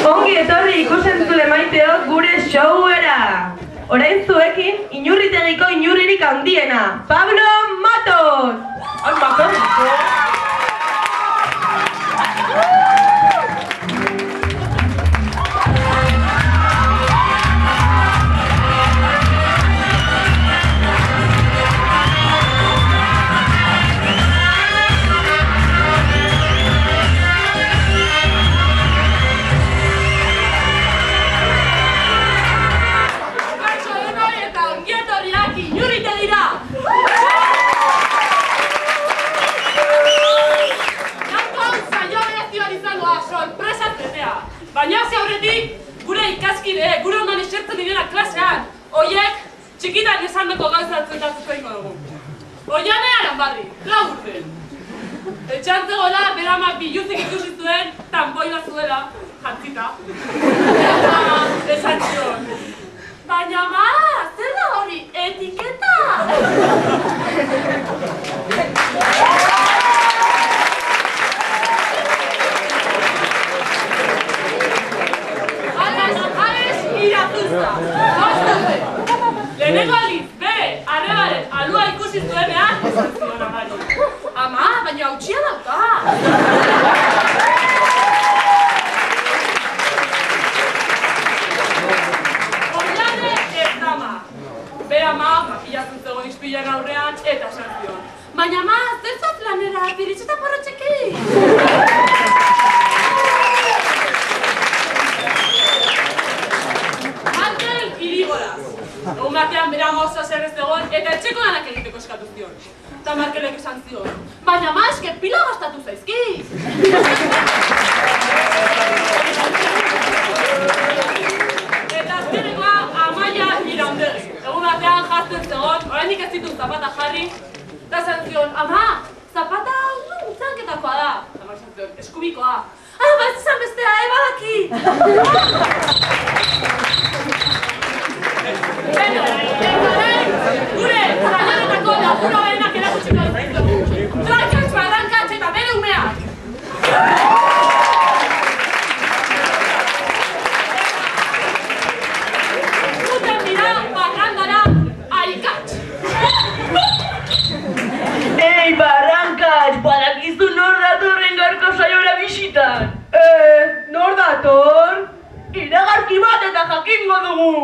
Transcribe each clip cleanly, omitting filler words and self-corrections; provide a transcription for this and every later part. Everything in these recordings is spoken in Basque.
Ongi etorri ikusentzule maiteok gure showera! Orain zuekin, Inurritegiko inurririk handiena, Pablo Matos! Matos! Baina hasi aurretik, gure ikaskide, gure ondoan esertzen direla klasean, oiek txikitan esandako gauzatzen datzuko dugu. Oiane Aranbarri, Laurten. Etxantzegoela, beramak biluzik ikusi zuen, tanboila zuela, jantzita. Eta esan zion. Baina ma, zer da hori, etiketa? Lehenengo aldiz, bere, arrebaren alua ikusi zuenean, esan zion amari. Ama, baina hautsia dauka. Oiane ez dama. Bere ama, makillatzen zegoen ispilan aurrean, eta esan zion. Baina ama, zer zaz lanera, piritz eta porrotxekin. Egun batean bera mauza zer ez egon eta etxeko lanak egiteko eskatu zion. Eta Markelek esan zion. Baina ma, eske pila gastatu zaizki! Eta azkenekoa Amaia Iraundegi. Egun batean jazten zegoen, oraindik ez ditut zapata jarri. Eta esan zion, ama, zapata utzalketakoa da. Eta esan zion, eskubikoa. Ba ez izan bestea, badaki! Gure, zailaretako lapura berenak erakutsiko ditu. Trankatx, badankatx eta bere umeak. Guten dira, barrandara, aikatx. Ei, barrankatx, badakizu nor datorren gaurko saiora bisitan? Nor dator? Iragarki bat eta jakingo dugu!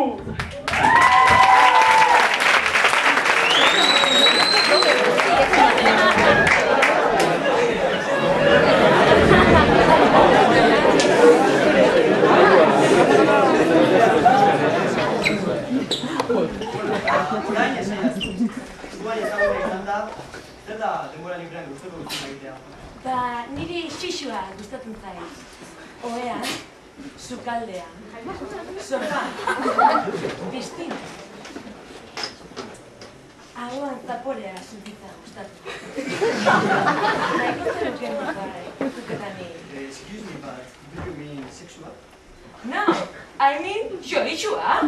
Orain esaiazu. Zuai ezagun izan da, zer da denbora librean gustoko guztien egitea? Ba, niri xixua gustatzen zait. Ohean, sukaldean, sofan, pistin. Ahoan zaporea zutitza gustatzen. Naiko zeruken bai, zuketan niri. Excuse me, but do you mean sexual? No, I mean xorixua.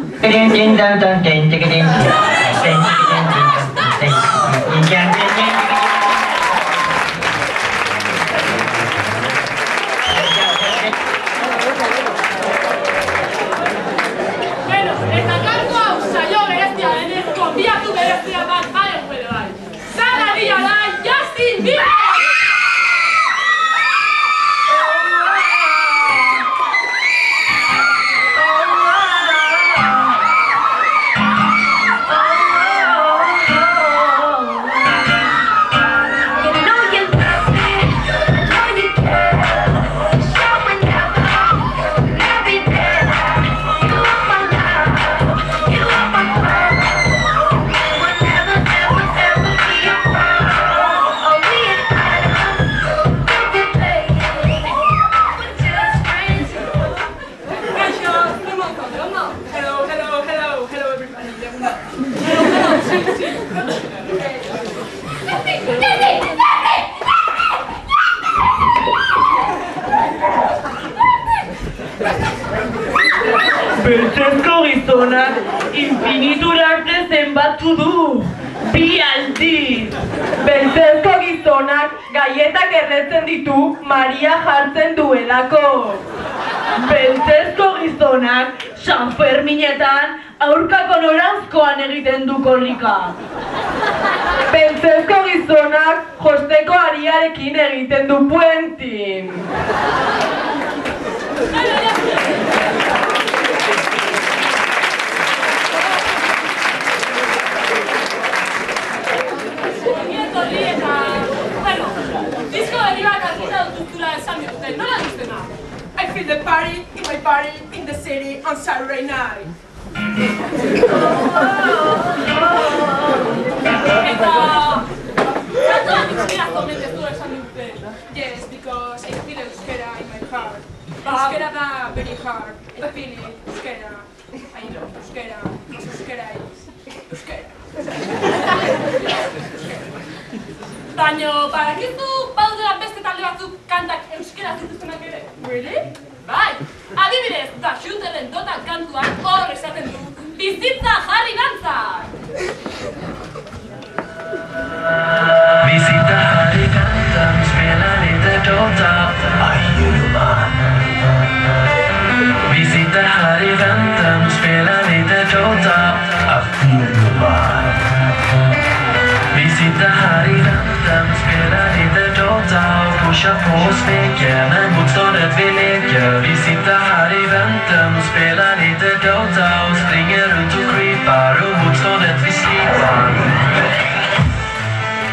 Eta kantu hau saio berezia denez, konbiatu berezia bat baren bere bai. Zara dira da, Justin Bieber! gizonak infinitura arte zenbatu du. 2 aldiz. Beltzezko gizonak gaietak erretzen ditu Maria jartzen duelako. Beltzezko gizonak San Ferminetan aurkako noranzkoan egiten du korrika. Beltzezko gizonak josteko ariarekin egiten du puentin. I feel the party in my party in the city on Saturday night. Yes, because I feel euskera in my heart. Euskera da very hard. I feel it. Euskera. I love euskera. Euskera is euskera. Baina, badakizu baudela beste talde batzuk kantak euskera zituztenak ere? Really? Bai! Adibidez, da Xuteren Dota kantuan hor esaten du bizitza jarri dantzan! Visita jarri dantzan, spela lite Dota, Ayuman. Visita jarri dantzan, spela lite Dota, Ayuman. Visita jarri dantzan, spela lite Dota och pushar på och smeker när motståndet vill leka. Vi sitter här i väntan och spelar lite Dota och springer runt och creepar och motståndet vi slipar.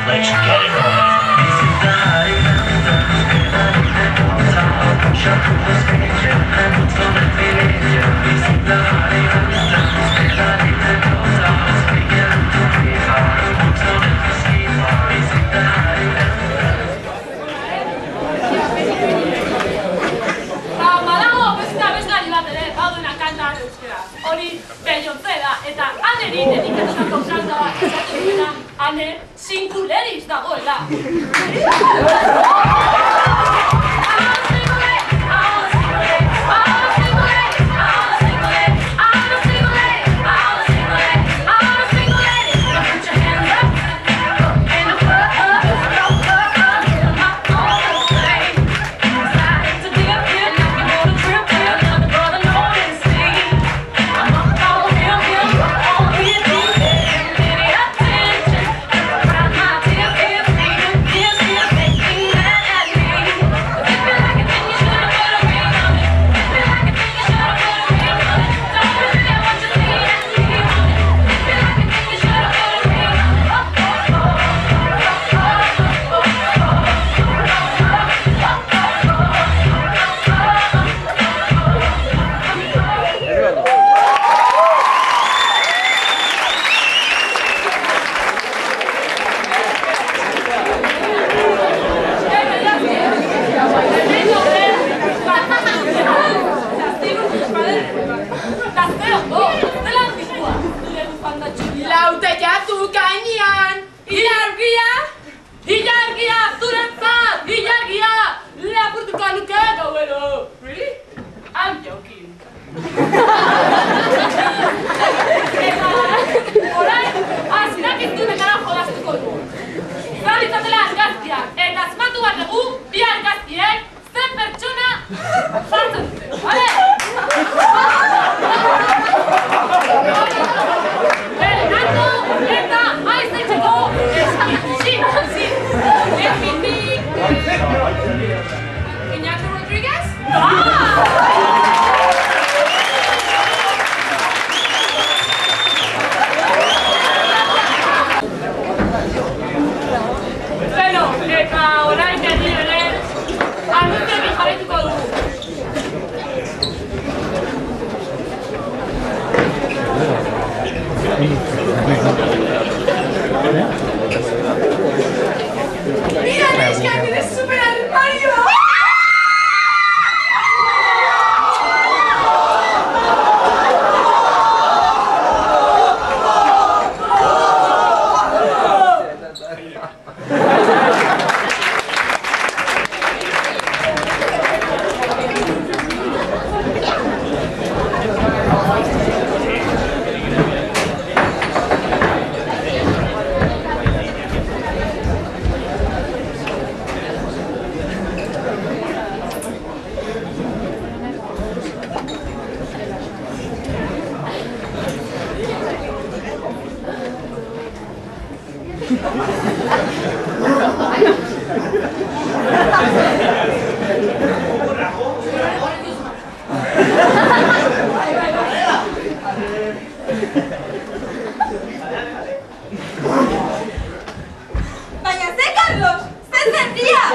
Let's get it on. Vi sitter här i väntan och spelar lite Dota och pushar på och smeker när motståndet vill leka. Vi sitter här i väntan och spelar lite Dota och springer runt och creepar och motståndet vi slipar. Vi sitter här i väntan. Hori Beyoncé da, eta Aneri dedikatutako kanta bat esaten duena, Ane sinkuleriz dagoela.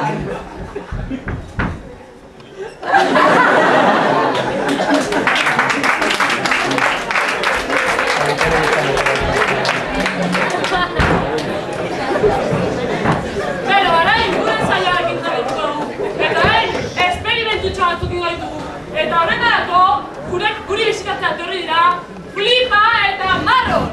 Pero orain gure saioa egin jarraituko dugu. Eta orain esperimentutxo batzuk ingo ditugu. Eta horretarako guri bisitatzea etorri dira Flipa eta Marron.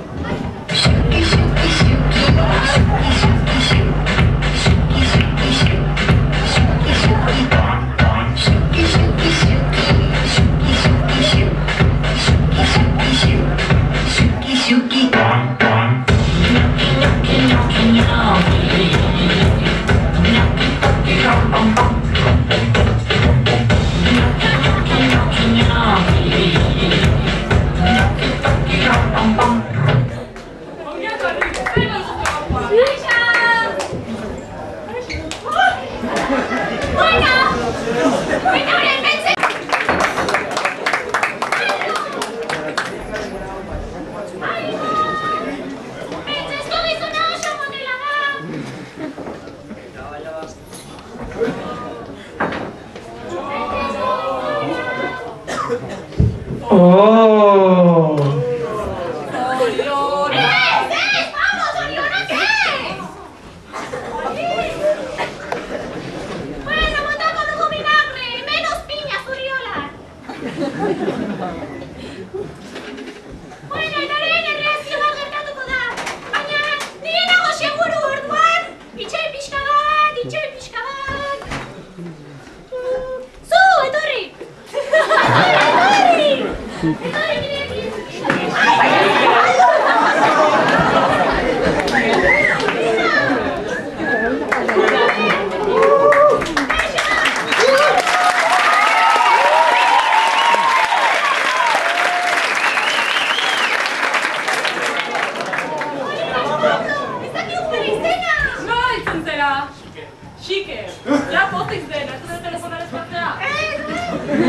Xiker, ja pozik zen, ez dut telefonaren partea.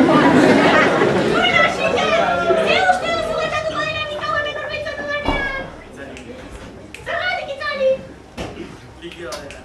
Bueno, Xiker, ze uste duzu gertatuko dela nik hau hemen urbitzatu denean? Zergatik itzali? Likidoa dela.